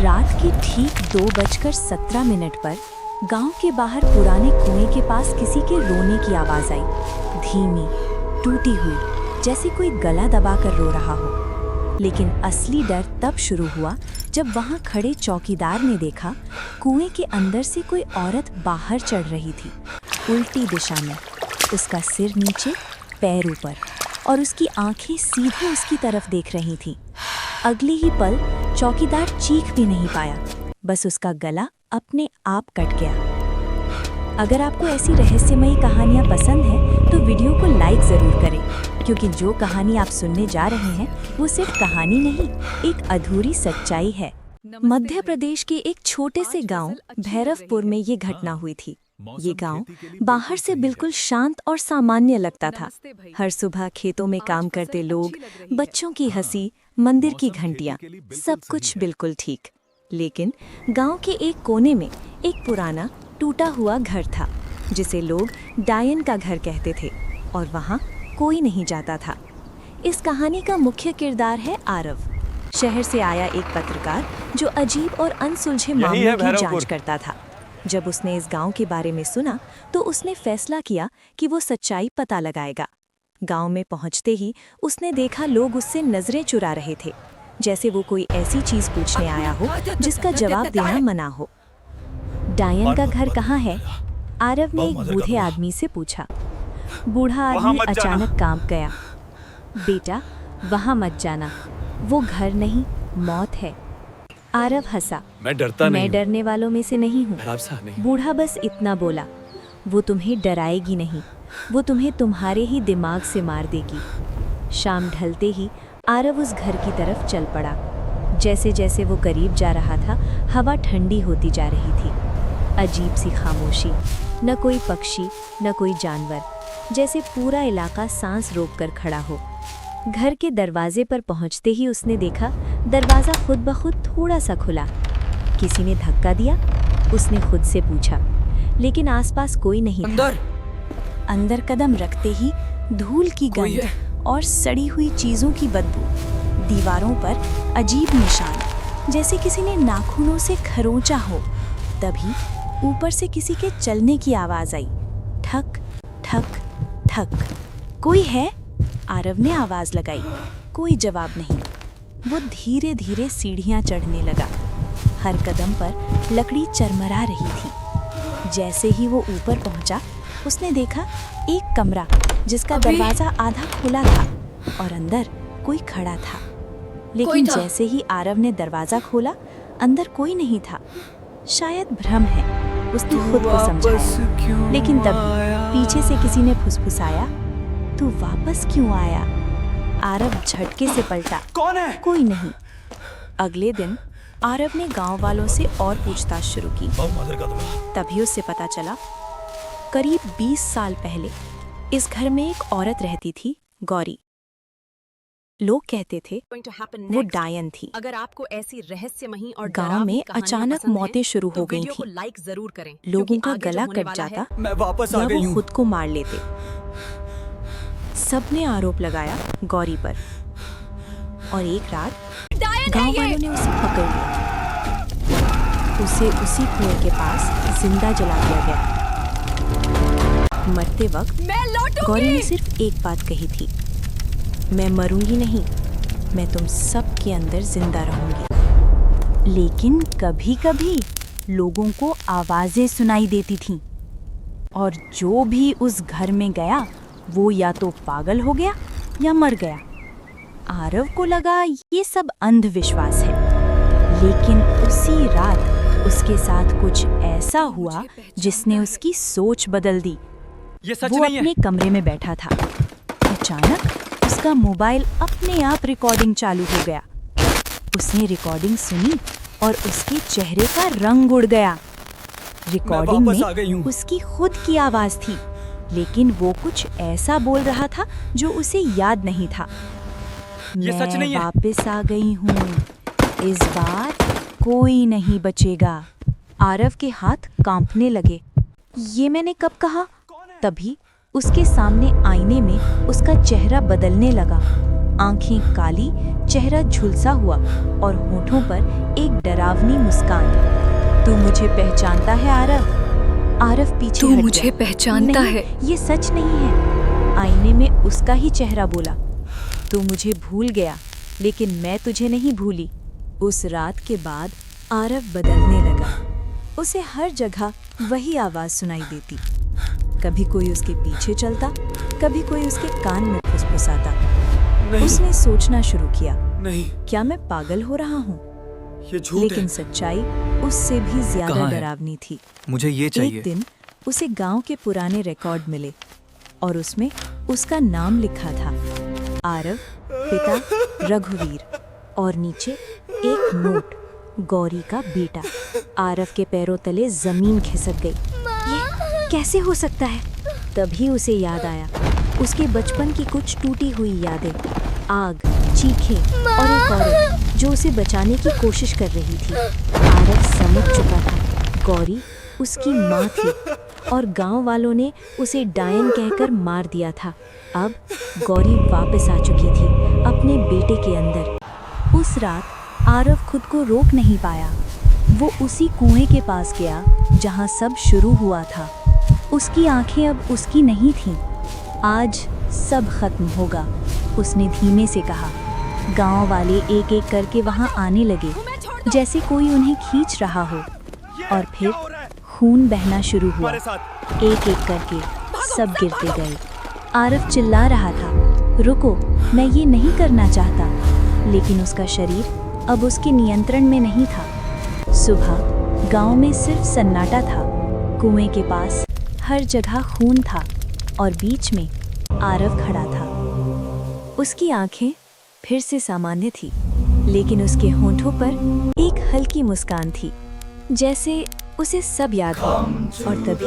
रात के ठीक 2:17 पर गांव के बाहर पुराने कुएं के पास किसी के रोने की आवाज आई। धीमी, टूटी हुई, जैसे कोई गला दबाकर रो रहा हो। लेकिन असली डर तब शुरू हुआ जब वहां खड़े चौकीदार ने देखा कुएं के अंदर से कोई औरत बाहर चढ़ रही थी, उल्टी दिशा में, उसका सिर नीचे, पैर ऊपर, और उसकी आंखें सीधे उसकी तरफ देख रही थीं। अगले ही पल चौकीदार चीख भी नहीं पाया, बस उसका गला अपने आप कट गया। अगर आपको ऐसी रहस्यमयी कहानियां पसंद हैं तो वीडियो को लाइक ज़रूर करें, क्योंकि जो कहानी आप सुनने जा रहे हैं वो सिर्फ कहानी नहीं, एक अधूरी सच्चाई है। मध्य प्रदेश के एक छोटे से गांव भैरवपुर में ये घटना हुई थी। ये गांव बाहर से बिल्कुल शांत और सामान्य लगता था। हर सुबह खेतों में काम करते लोग, बच्चों की हंसी, मंदिर की घंटियां, सब कुछ बिल्कुल ठीक। लेकिन गांव के एक कोने में एक पुराना टूटा हुआ घर था, जिसे लोग डायन का घर कहते थे, और वहां कोई नहीं जाता था। इस कहानी का मुख्य किरदार है आरव, शहर से आया एक पत्रकार जो अजीब और अनसुलझे मामलों की जांच करता था। जब उसने इस गांव के बारे में सुना तो उसने फैसला किया कि वो सच्चाई पता लगाएगा। गांव में पहुंचते ही उसने देखा लोग उससे नजरें चुरा रहे थे, जैसे वो कोई ऐसी चीज पूछने आया हो जिसका जवाब देना मना हो। डायन का घर कहाँ है? आरव ने एक बूढ़े आदमी से पूछा। बूढ़ा आदमी अचानक कांप गया। बेटा, वहां मत जाना, वो घर नहीं, मौत है। आरव हंसा। मैं डरता नहीं, मैं डरने वालों में से नहीं हूँ। बूढ़ा बस इतना बोला, वो तुम्हें डराएगी नहीं, वो तुम्हें तुम्हारे ही दिमाग से मार देगी। शाम ढलते ही आरव उस घर की तरफ चल पड़ा। जैसे जैसे वो करीब जा रहा था, हवा ठंडी होती जा रही थी। अजीब सी खामोशी, न कोई पक्षी, न कोई जानवर, जैसे पूरा इलाका सांस रोककर खड़ा हो। घर के दरवाजे पर पहुंचते ही उसने देखा दरवाज़ा खुद ब खुद थोड़ा सा खुला। किसी ने धक्का दिया, उसने खुद से पूछा, लेकिन आसपास कोई नहीं था। अंदर कदम रखते ही धूल की गंध और सड़ी हुई चीज़ों की बदबू। दीवारों पर अजीब निशान, जैसे किसी ने नाखूनों से खरोंचा हो। तभी ऊपर से किसी के चलने की आवाज़ आई, ठक ठक ठक। कोई है? आरव ने आवाज़ लगाई, कोई जवाब नहीं। वो धीरे धीरे सीढ़ियां चढ़ने लगा। हर कदम पर लकड़ी चरमरा रही थी। जैसे ही वो ऊपर पहुंचा, उसने देखा एक कमरा जिसका दरवाज़ा आधा खुला था और अंदर कोई खड़ा था। लेकिन जैसे ही आरव ने दरवाज़ा खोला, अंदर कोई नहीं था। शायद भ्रम है, उसने खुद को समझाया। लेकिन तभी पीछे से किसी ने फुसफुसाया, तू वापस क्यों आया? आरव झटके से पलटा। कौन है? कोई नहीं। अगले दिन आरव ने गांव वालों से और पूछताछ शुरू की। तभी उससे पता चला, करीब 20 साल पहले इस घर में एक औरत रहती थी, गौरी। लोग कहते थे वो डायन थी। अगर आपको ऐसी रहस्यमयी और गांव में अचानक मौतें शुरू हो गई थीं। लाइक जरूर करें, लोगों का गला कट जाता या वो खुद को मार लेते। सबने आरोप लगाया गौरी पर, और एक रात गांव वालों ने उसे पकड़ लिया। उसे उसी कुएं के पास जिंदा जला दिया गया। मरते वक्त गौरी ने सिर्फ एक बात कही थी, मैं मरूंगी नहीं, मैं तुम सब के अंदर जिंदा रहूंगी। लेकिन कभी कभी लोगों को आवाजें सुनाई देती थीं, और जो भी उस घर में गया वो या तो पागल हो गया या मर गया। आरव को लगा ये सब अंधविश्वास है, लेकिन उसी रात उसके साथ कुछ ऐसा हुआ जिसने उसकी सोच बदल दी। वो अपने कमरे में बैठा था। अचानक उसका मोबाइल अपने आप रिकॉर्डिंग चालू हो गया। उसने रिकॉर्डिंग सुनी और उसके चेहरे का रंग उड़ गया। रिकॉर्डिंग में उसकी खुद की आवाज थी, लेकिन वो कुछ ऐसा बोल रहा था जो उसे याद नहीं था। मैं वापस आ गई हूँ, इस बार कोई नहीं बचेगा। आरव के हाथ कांपने लगे। ये मैंने कब कहा? तभी उसके सामने आईने में उसका चेहरा बदलने लगा। आंखें काली, चेहरा झुलसा हुआ और होठों पर एक डरावनी मुस्कान। तू मुझे पहचानता है आरव? आरव पीछे तू हट मुझे गया। पहचानता नहीं, है? ये सच नहीं है। आईने में उसका ही चेहरा बोला, तू मुझे भूल गया, लेकिन मैं तुझे नहीं भूली। उस रात के बाद आरव बदलने लगा। उसे हर जगह वही आवाज सुनाई देती। कभी कोई उसके पीछे चलता, कभी कोई उसके कान में फुसफुसाता। उसने सोचना शुरू किया, नहीं, क्या मैं पागल हो रहा हूँ? ये झूठ लेकिन है। सच्चाई उससे भी ज्यादा कहाँ है? डरावनी थी। मुझे ये चाहिए। एक दिन उसे गांव के पुराने रिकॉर्ड मिले और उसमें उसका नाम लिखा था, आरव, पिता रघुवीर, और नीचे एक नोट, गौरी का बेटा। आरव के पैरों तले जमीन खिसक गई। ये कैसे हो सकता है? तभी उसे याद आया उसके बचपन की कुछ टूटी हुई यादें, आग, चीखें और एक औरत जो उसे बचाने की कोशिश कर रही थी। आरव समझ चुका था, गौरी उसकी माँ थी और गांव वालों ने उसे डायन कहकर मार दिया था। अब गौरी वापस आ चुकी थी अपने बेटे के अंदर। उस रात आरव खुद को रोक नहीं पाया। वो उसी कुएं के पास गया जहां सब शुरू हुआ था। उसकी आंखें अब उसकी नहीं थीं। आज सब खत्म होगा, उसने धीमे से कहा। गांव वाले एक एक करके वहां आने लगे, जैसे कोई उन्हें खींच रहा हो, और फिर खून बहना शुरू हुआ। एक एक करके सब गिरते गए। आरव चिल्ला रहा था, रुको, मैं ये नहीं करना चाहता, लेकिन उसका शरीर अब उसके नियंत्रण में नहीं था। सुबह गांव में सिर्फ सन्नाटा था। कुएं के पास हर जगह खून था और बीच में आरव खड़ा था। उसकी आंखें फिर से सामान्य थी, लेकिन उसके होठों पर एक हल्की मुस्कान थी, जैसे उसे सब याद हो। और तभी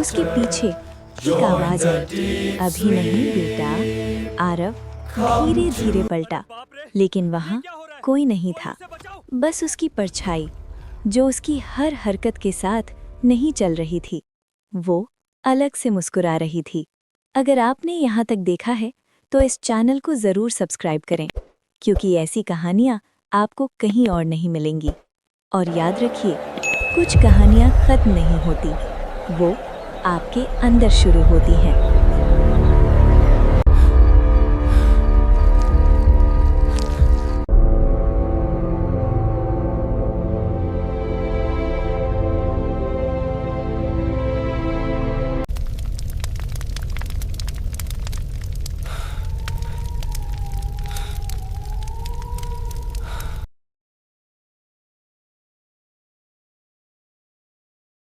उसके पीछे एक आवाज आई, अभी नहीं बेटा। आरव धीरे धीरे पलटा, लेकिन वहां कोई नहीं था, बस उसकी परछाई जो उसकी हर हरकत के साथ नहीं चल रही थी। वो अलग से मुस्कुरा रही थी। अगर आपने यहाँ तक देखा है तो इस चैनल को ज़रूर सब्सक्राइब करें, क्योंकि ऐसी कहानियाँ आपको कहीं और नहीं मिलेंगी। और याद रखिए, कुछ कहानियाँ ख़त्म नहीं होती, वो आपके अंदर शुरू होती हैं।